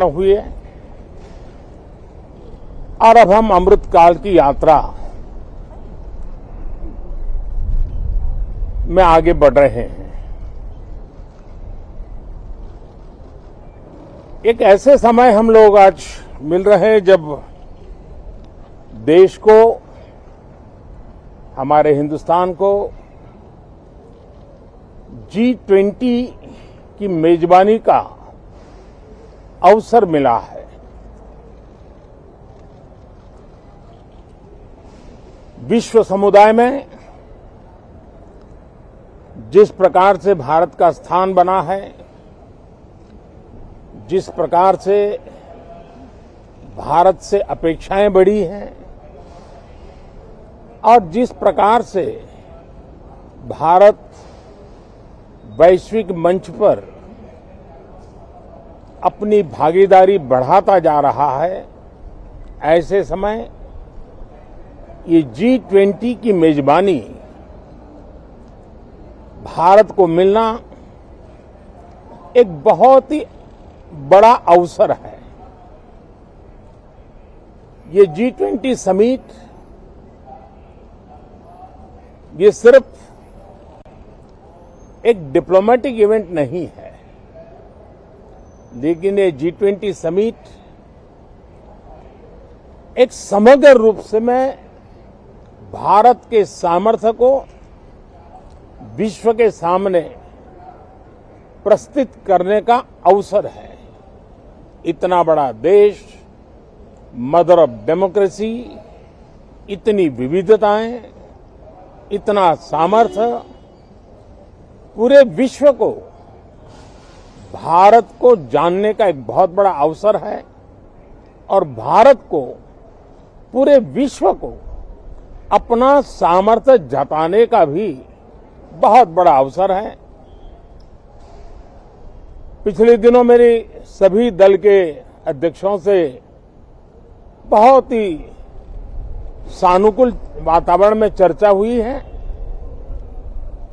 हुई है और अब हम अमृतकाल की यात्रा में आगे बढ़ रहे हैं। एक ऐसे समय हम लोग आज मिल रहे हैं जब देश को, हमारे हिंदुस्तान को G20 की मेजबानी का अवसर मिला है। विश्व समुदाय में जिस प्रकार से भारत का स्थान बना है, जिस प्रकार से भारत से अपेक्षाएं बढ़ी हैं और जिस प्रकार से भारत वैश्विक मंच पर अपनी भागीदारी बढ़ाता जा रहा है, ऐसे समय ये G20 की मेजबानी भारत को मिलना एक बहुत ही बड़ा अवसर है। ये G20 समिट ये सिर्फ एक डिप्लोमेटिक इवेंट नहीं है, लेकिन ये G20 समिट एक समग्र रूप से मैं भारत के सामर्थ्य को विश्व के सामने प्रस्तुत करने का अवसर है। इतना बड़ा देश, मदर ऑफ डेमोक्रेसी, इतनी विविधताएं, इतना सामर्थ्य, पूरे विश्व को भारत को जानने का एक बहुत बड़ा अवसर है और भारत को, पूरे विश्व को अपना सामर्थ्य जताने का भी बहुत बड़ा अवसर है। पिछले दिनों मेरी सभी दल के अध्यक्षों से बहुत ही सानुकूल वातावरण में चर्चा हुई है।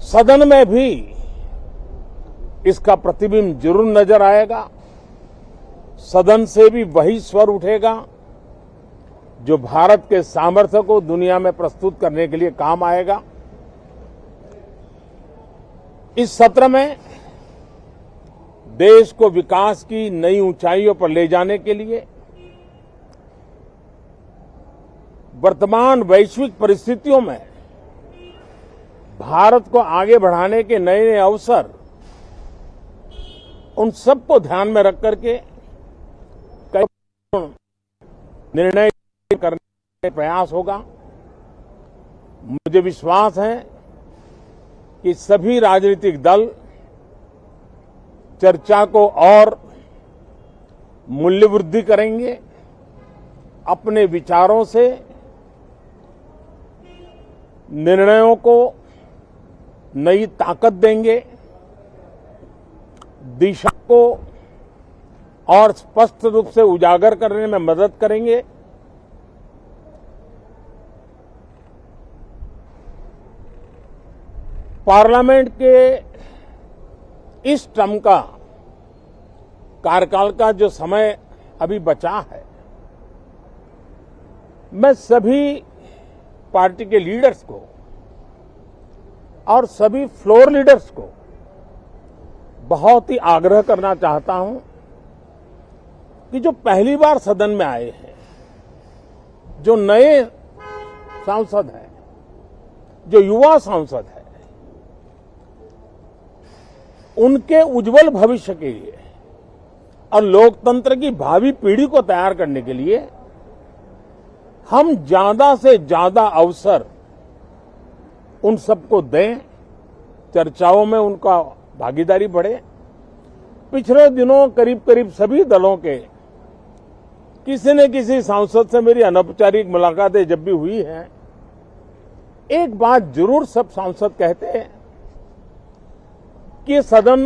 सदन में भी इसका प्रतिबिंब जरूर नजर आएगा। सदन से भी वही स्वर उठेगा जो भारत के सामर्थ्य को दुनिया में प्रस्तुत करने के लिए काम आएगा। इस सत्र में देश को विकास की नई ऊंचाइयों पर ले जाने के लिए वर्तमान वैश्विक परिस्थितियों में भारत को आगे बढ़ाने के नए नए अवसर, उन सबको ध्यान में रख करके कई निर्णय करने का प्रयास होगा। मुझे विश्वास है कि सभी राजनीतिक दल चर्चा को और मूल्य वृद्धि करेंगे, अपने विचारों से निर्णयों को नई ताकत देंगे, दिशा को और स्पष्ट रूप से उजागर करने में मदद करेंगे। पार्लियामेंट के इस टर्म का कार्यकाल का जो समय अभी बचा है, मैं सभी पार्टी के लीडर्स को और सभी फ्लोर लीडर्स को बहुत ही आग्रह करना चाहता हूं कि जो पहली बार सदन में आए हैं, जो नए सांसद हैं, जो युवा सांसद हैं, उनके उज्जवल भविष्य के लिए और लोकतंत्र की भावी पीढ़ी को तैयार करने के लिए हम ज्यादा से ज्यादा अवसर उन सबको दें, चर्चाओं में उनका भागीदारी बढ़े। पिछले दिनों करीब करीब सभी दलों के किसी न किसी सांसद से मेरी अनौपचारिक मुलाकातें जब भी हुई हैं, एक बात जरूर सब सांसद कहते हैं कि सदन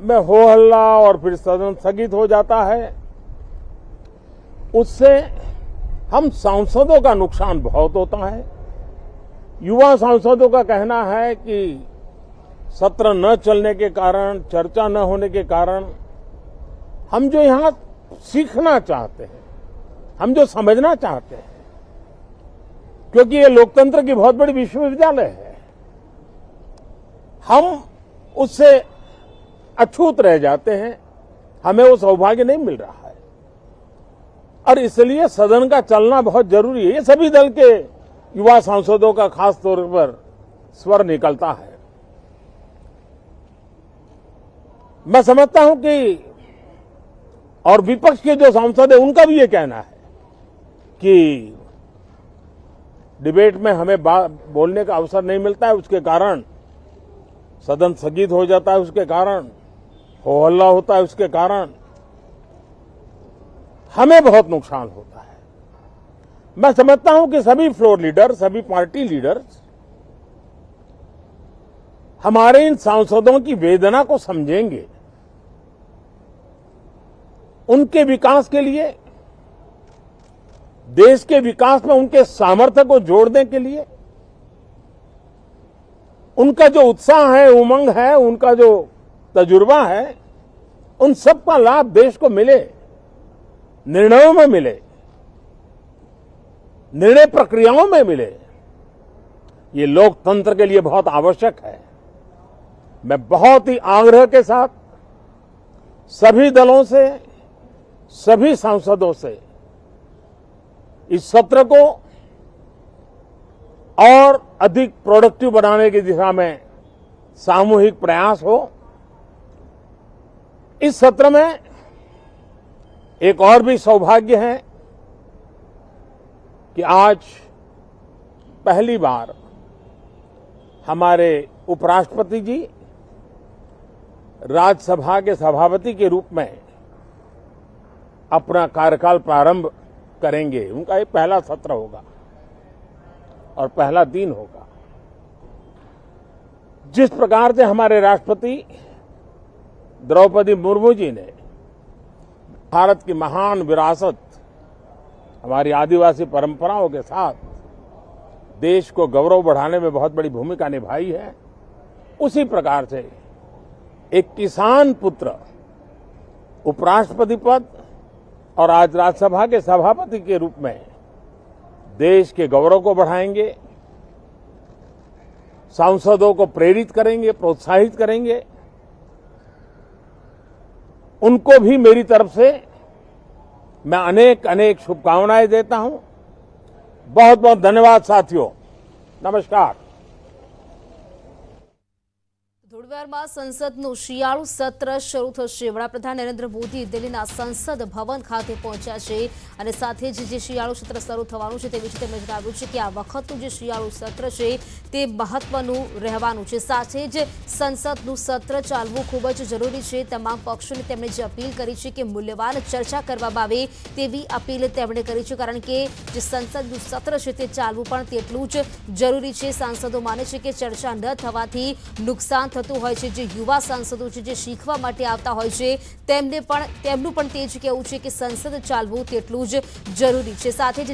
में हो हल्ला और फिर सदन स्थगित हो जाता है, उससे हम सांसदों का नुकसान बहुत होता है। युवा सांसदों का कहना है कि सत्र न चलने के कारण, चर्चा न होने के कारण हम जो यहां सीखना चाहते हैं, हम जो समझना चाहते हैं, क्योंकि ये लोकतंत्र की बहुत बड़ी विश्वविद्यालय है, हम उससे अछूत रह जाते हैं, हमें वो सौभाग्य नहीं मिल रहा है। और इसलिए सदन का चलना बहुत जरूरी है। ये सभी दल के युवा सांसदों का खास तौर पर स्वर निकलता है। मैं समझता हूं कि और विपक्ष के जो सांसद है उनका भी ये कहना है कि डिबेट में हमें बोलने का अवसर नहीं मिलता है, उसके कारण सदन स्थगित हो जाता है, उसके कारण हो हल्ला होता है, उसके कारण हमें बहुत नुकसान होता है। मैं समझता हूं कि सभी फ्लोर लीडर, सभी पार्टी लीडर्स हमारे इन सांसदों की वेदना को समझेंगे, उनके विकास के लिए, देश के विकास में उनके सामर्थ्य को जोड़ने के लिए, उनका जो उत्साह है, उमंग है, उनका जो तजुर्बा है, उन सब का लाभ देश को मिले, निर्णयों में मिले, निर्णय प्रक्रियाओं में मिले। ये लोकतंत्र के लिए बहुत आवश्यक है। मैं बहुत ही आग्रह के साथ सभी दलों से, सभी सांसदों से इस सत्र को और अधिक प्रोडक्टिव बनाने की दिशा में सामूहिक प्रयास हो। इस सत्र में एक और भी सौभाग्य है कि आज पहली बार हमारे उपराष्ट्रपति जी राज्यसभा के सभापति के रूप में अपना कार्यकाल प्रारंभ करेंगे। उनका ये पहला सत्र होगा और पहला दिन होगा। जिस प्रकार से हमारे राष्ट्रपति द्रौपदी मुर्मू जी ने भारत की महान विरासत, हमारी आदिवासी परंपराओं के साथ देश को गौरव बढ़ाने में बहुत बड़ी भूमिका निभाई है, उसी प्रकार से एक किसान पुत्र उपराष्ट्रपति पद और आज राज्यसभा के सभापति के रूप में देश के गौरव को बढ़ाएंगे, सांसदों को प्रेरित करेंगे, प्रोत्साहित करेंगे। उनको भी मेरी तरफ से मैं अनेक अनेक शुभकामनाएं देता हूं। बहुत बहुत धन्यवाद साथियों। नमस्कार। થોડીવારમાં સંસદનું શિયાળુ સત્ર શરૂ થશે। વડાપ્રધાન નરેન્દ્ર મોદી દિલ્હીના સંસદ ભવન ખાતે પહોંચ્યા છે અને સાથે જ જે શિયાળુ સત્ર શરૂ થવાનું છે તે વિશે તેમણે જણાવ્યું છે કે આ વખતનું જે શિયાળુ સત્ર છે તે મહત્વનું રહેવાનું છે। સાથે જ સંસદનું સત્ર ચાલવું ખૂબ જ જરૂરી છે। તમામ પક્ષોને તેમણે જે અપીલ કરી છે કે મૂલ્યવાન ચર્ચા કરવામાં આવે તેવી અપીલ તેમણે કરી છે, કારણ કે જે સંસદનું સત્ર છે તે ચાલવું પણ તેટલું જ જરૂરી છે। સાંસદો માને છે કે ચર્ચા ન થવાથી નુકસાન થતું હોય છે। જે યુવા સાંસદો છે જે શીખવા માટે આવતા હોય છે તેમનું પણ તે જ કહેવું છે કે સંસદ ચાલવું તેટલું જ જરૂરી છે। સાથે જ